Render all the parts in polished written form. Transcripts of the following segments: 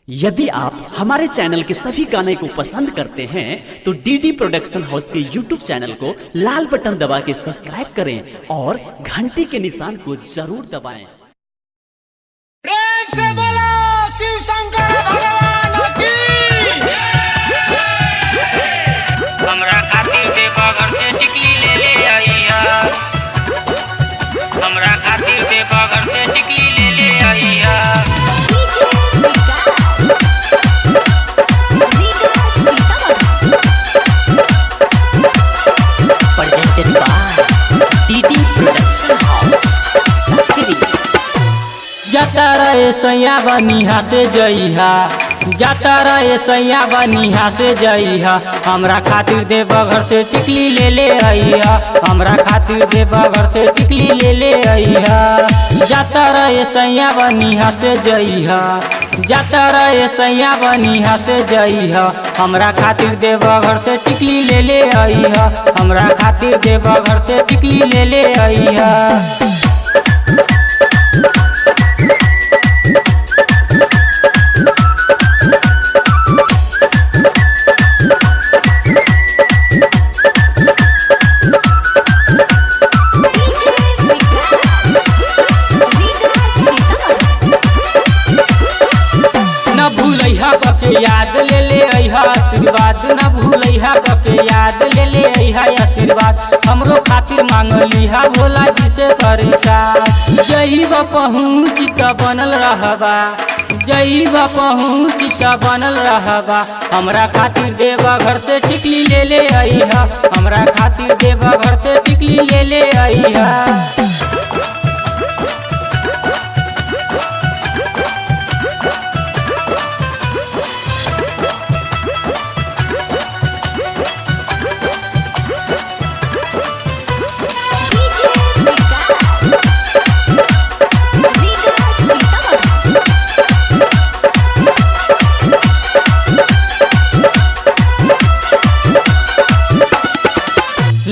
यदि आप हमारे चैनल के सभी गाने को पसंद करते हैं तो डीडी प्रोडक्शन हाउस के यूट्यूब चैनल को लाल बटन दबा के सब्सक्राइब करें और घंटी के निशान को जरूर दबाएं। प्रेम से बोलो शिव शंकर भगवान की। हमरा खातिर देवघर से टिकली ले ले आइया। हमरा खातिर देवघर से टिकली ले ले आइया। Presented by DD Production House, Sakri। जाता रहे सैया बनिहा से जइहा, जाता रहे सैया बनिहा से जइहा। हमरा खातिर देवघर से टिकली ले ले आइहा, हमरा खातिर देवघर से टिकली ले ले आइहा। जाता रहे सैया बनिहा से जइहा, जाता रहे सैया बनिहा से जइहा। हमरा खातिर देवघर से टिकली ले ले आइहा, हमरा खातिर देवघर से टिकली ले ले आइहा। न भूलैहा कके याद ले ले अइहा आशीर्वाद, न भूलैहा कके याद ले ले अइहा आशीर्वाद। हमरो खातिर मांगलिहा भोला जी से प्रसाद। जइब पहुँच त बनल रहबा, जइब पहुँच त बनल रहबा। हमरा खातिर देवघर से टिकली ले ले अइहा, हमरा खातिर देवघर से टिकली ले ले अइहा।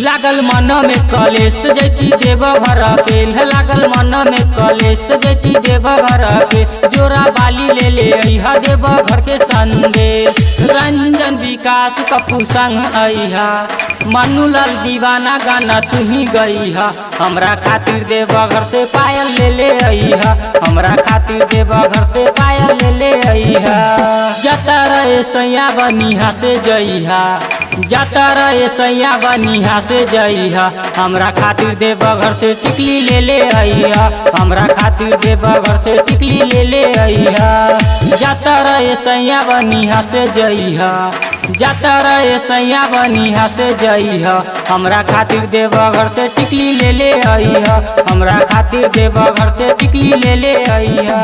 लागल मन में कलेश जैती देवघर के, लागल मन में कलेश जैती देवघर के। जोरा बाली ले ले अइहा देवघर के संदेश। रंजन विकास कपू संग अइहा, मनुलाल दीवाना गाना तुम्ही गइहा। हमरा खातिर देवघर से पायल ले ले अइहा, हमरा खातिर देवघर से पायल ले ले अइहा। जाता रहे सैया बनिहा से जइहा, जाता रहे सैया बनिहा से जइहा। हमरा खातिर देवघर से टिकली ले ले अइहा, हमरा खातिर देवघर से टिकली ले ले अइहा। जाता रहे सैया बनिहा से जइहा, जाता रहे सैया बनिहा से जइहा। हमरा खातिर देवघर से टिकली ले ले अइहा, हमरा खातिर देवघर से टिकली ले ले अइहा।